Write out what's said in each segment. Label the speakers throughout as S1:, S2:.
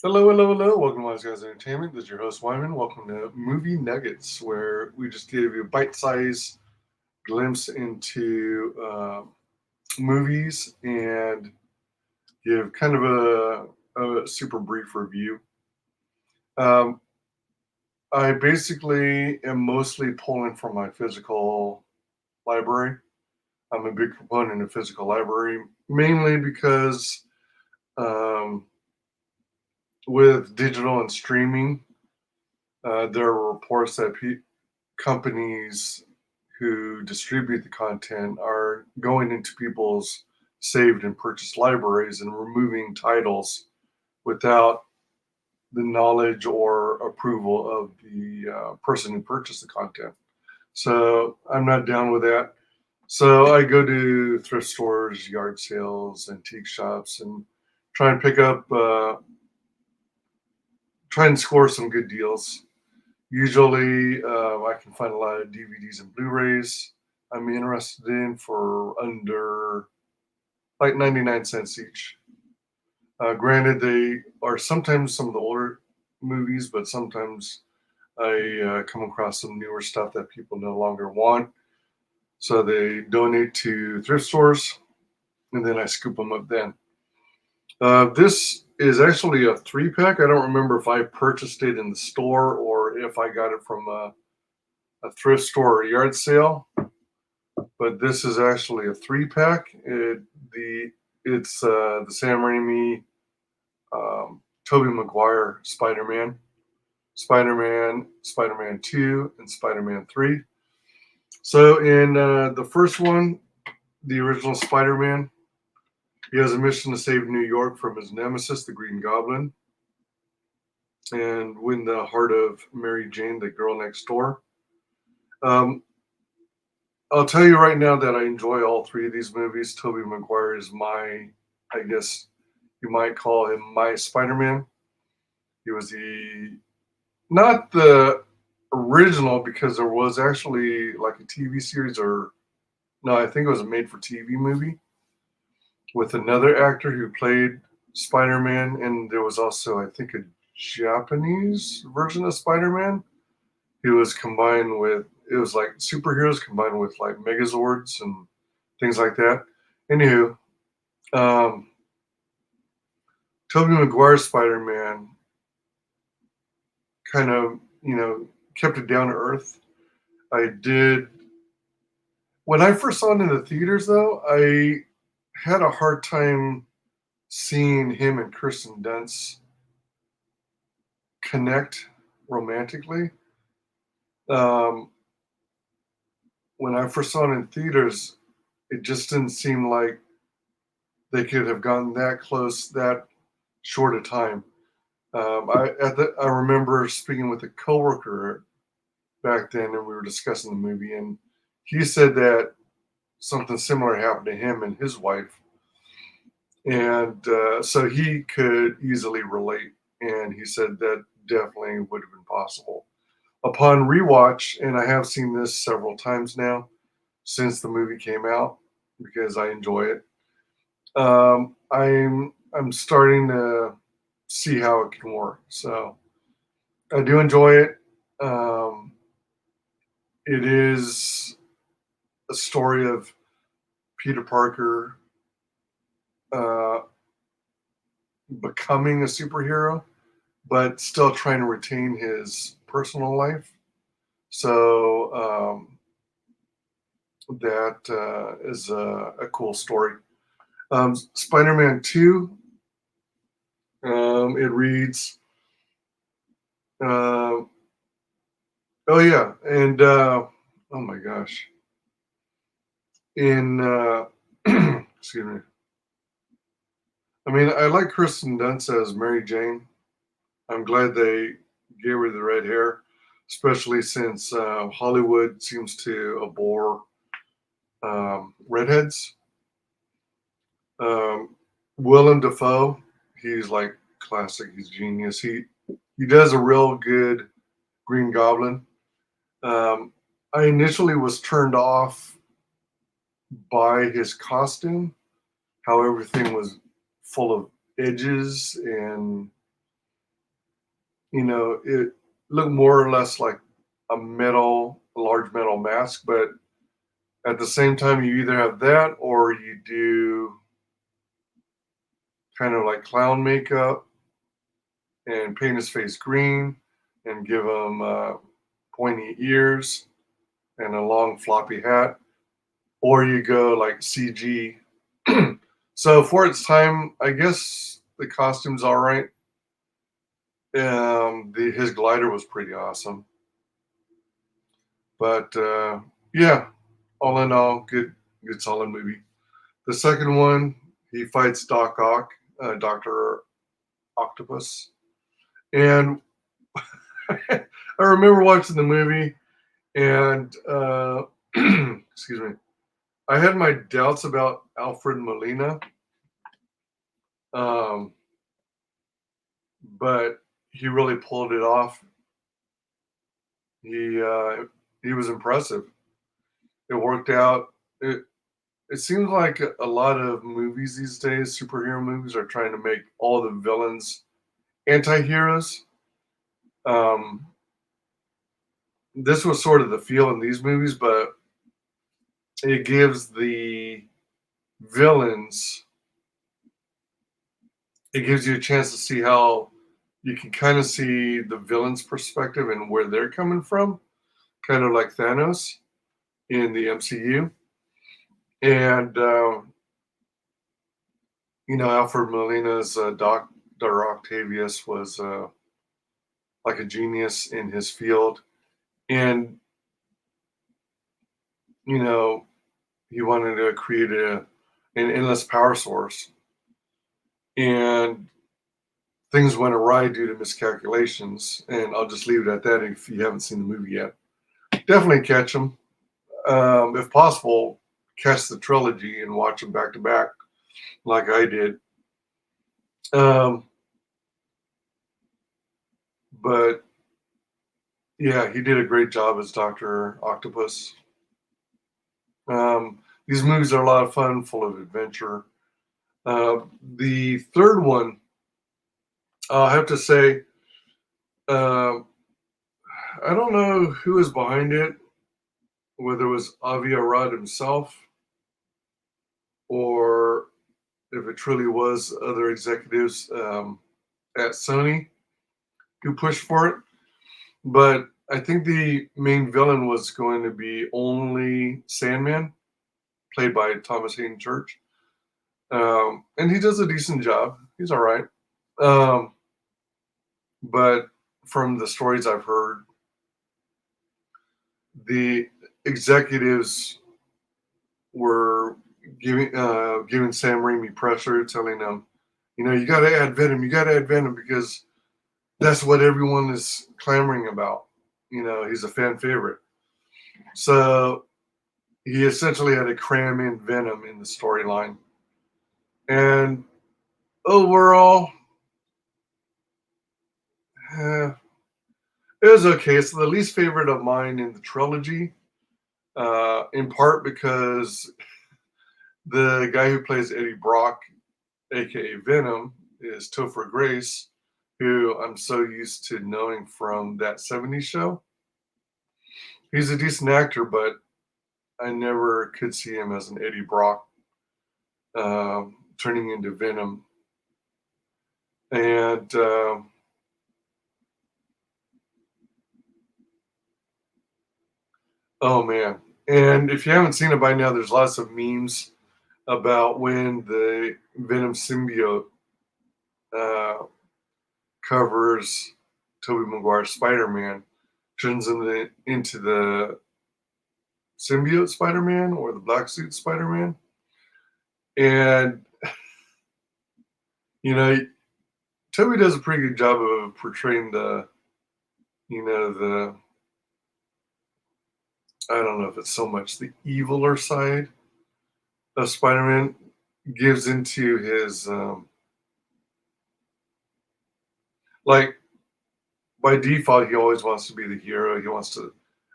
S1: Hello, hello, hello. Welcome to WyzGyz Entertainment. This is your host, Wyman. Welcome to Movie Nuggets, where we just give you a bite-sized glimpse into movies and give kind of a super brief review. Um, I basically am mostly pulling from my physical library. I'm a big proponent of physical library, mainly because um, with digital and streaming, there are reports that companies who distribute the content are going into people's saved and purchased libraries and removing titles without the knowledge or approval of the person who purchased the content. So I'm not down with that. So I go to thrift stores, yard sales, antique shops, and try and try and score some good deals. Usually, I can find a lot of DVDs and Blu-rays I'm interested in for under like 99 cents each. Granted, they are sometimes some of the older movies, but sometimes I come across some newer stuff that people no longer want. So they donate to thrift stores, and then I scoop them up then. This is actually a three pack. I don't remember if I purchased it in the store or if I got it from a thrift store or yard sale, but this is actually a three pack. It's the Sam Raimi, Tobey Maguire Spider Man, Spider Man 2, and Spider Man 3. So in the first one, the original Spider Man, he has a mission to save New York from his nemesis, the Green Goblin, and win the heart of Mary Jane, the girl next door. Um, I'll tell you right now that I enjoy all three of these movies. Tobey Maguire is I guess you might call him my Spider-Man. He was not the original because there was actually like a TV series or no, I think it was a made-for-TV movie with another actor who played Spider-Man, and there was also I think a Japanese version of Spider-Man who was combined with it was like superheroes combined with like Megazords and things like that. Anywho, um, Tobey Maguire's Spider Man kind of, kept it down to earth. I did. When I first saw it in the theaters, though, I had a hard time seeing him and Kristen Dunst connect romantically. Um, when I first saw it in theaters, it just didn't seem like they could have gotten that close that short a time. I remember speaking with a coworker back then, and we were discussing the movie, and he said that something similar happened to him and his wife, and so he could easily relate. And he said that definitely would have been possible. Upon rewatch, and I have seen this several times now since the movie came out because I enjoy it. I'm starting to see how it can work. So I do enjoy it. Um, it is a story of Peter Parker uh, becoming a superhero, but still trying to retain his personal life. So that is a cool story. Spider Man 2, it reads, uh, oh, yeah, and oh my gosh. Excuse me. I mean, I like Kristen Dunst as Mary Jane. I'm glad they gave her the red hair, especially since Hollywood seems to abhor redheads. Um, Willem Dafoe, he's like classic. He's genius. He does a real good Green Goblin. Um, I initially was turned off by his costume, how everything was full of edges and It looked more or less like a large metal mask, but at the same time, you either have that or you do kind of like clown makeup and paint his face green and give him pointy ears and a long floppy hat, or you go like CG. So for its time, I guess the costume's all right. His glider was pretty awesome, but yeah, all in all, good solid movie. The second one, he fights Doc Ock, Doctor Octopus, and I remember watching the movie, and excuse me, I had my doubts about Alfred Molina, um, but he really pulled it off. He uh, he was impressive. It worked out. It seems like a lot of movies these days, superhero movies, are trying to make all the villains anti-heroes. Um, this was sort of the feel in these movies, but it gives the villains, it gives you a chance to see how you can kind of see the villain's perspective and where they're coming from, kind of like Thanos in the MCU. And, Alfred Molina's Dr. Octavius was like a genius in his field. And, you know, he wanted to create an endless power source. And things went awry due to miscalculations. And I'll just leave it at that if you haven't seen the movie yet. Definitely catch them. If possible, catch the trilogy and watch them back to back like I did. Um, but yeah, he did a great job as Dr. Octopus. These movies are a lot of fun, full of adventure. The third one, I'll have to say, uh, I don't know who is behind it, whether it was Avi Arad himself or if it truly was other executives at Sony who pushed for it. But I think the main villain was going to be only Sandman, played by Thomas Hayden Church. And he does a decent job. He's all right. Um, but from the stories I've heard, the executives were giving Sam Raimi pressure, telling him, you got to add Venom, you got to add Venom because that's what everyone is clamoring about. He's a fan favorite. So he essentially had to cram in Venom in the storyline. And overall, eh, it was okay. It's the least favorite of mine in the trilogy, in part because the guy who plays Eddie Brock, aka Venom, is Topher Grace, who I'm so used to knowing from that '70s show. He's a decent actor, but I never could see him as an Eddie Brock turning into Venom. And oh man! And if you haven't seen it by now, there's lots of memes about when the Venom symbiote uh, covers Tobey Maguire's Spider-Man, turns him into the symbiote Spider-Man or the black suit Spider-Man. And, you know, Toby does a pretty good job of portraying the, I don't know if it's so much the eviler side of Spider-Man gives into his, like, by default, he always wants to be the hero. He wants to,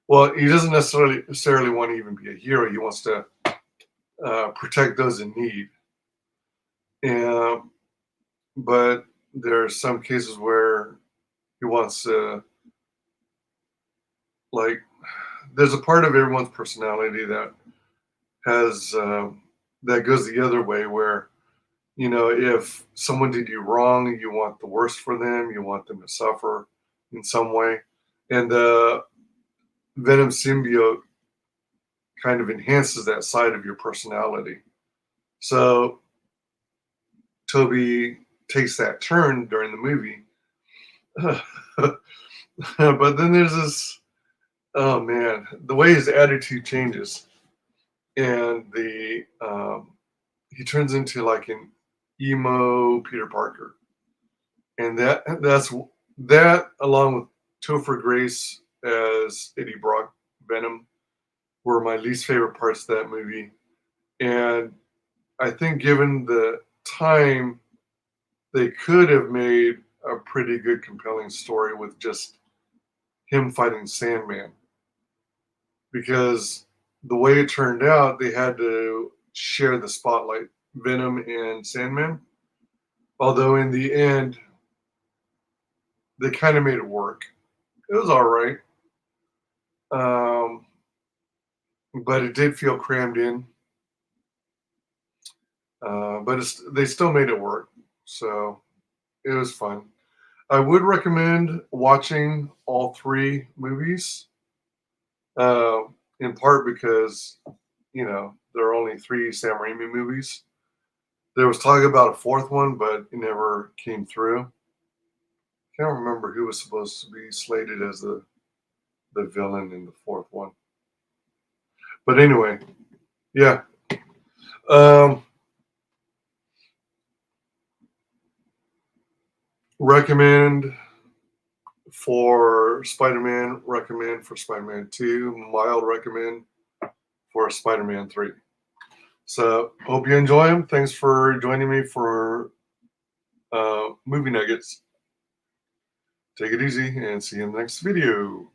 S1: well, he doesn't necessarily want to even be a hero. He wants to protect those in need. And, but there are some cases where He wants to, like, there's a part of everyone's personality that has that goes the other way, where if someone did you wrong, you want the worst for them, you want them to suffer in some way, and the Venom symbiote kind of enhances that side of your personality. So Toby takes that turn during the movie. But then there's this, oh man, the way his attitude changes, and the he turns into like an emo Peter Parker, and that along with Topher Grace as Eddie Brock Venom were my least favorite parts of that movie. And I think given the time, they could have made a pretty good, compelling story with just him fighting Sandman. Because the way it turned out, they had to share the spotlight, Venom and Sandman. Although in the end, they kind of made it work. It was all right. Um, but it did feel crammed in. But they still made it work. So it was fun. I would recommend watching all three movies, uh, in part because, there are only three Sam Raimi movies. There was talk about a fourth one, but it never came through. Can't remember who was supposed to be slated as the villain in the fourth one. But anyway, yeah. Um, recommend for Spider-Man, recommend for Spider-Man 2, mild recommend for Spider-Man 3. So hope you enjoy them. Thanks for joining me for Movie Nuggets. Take it easy and see you in the next video.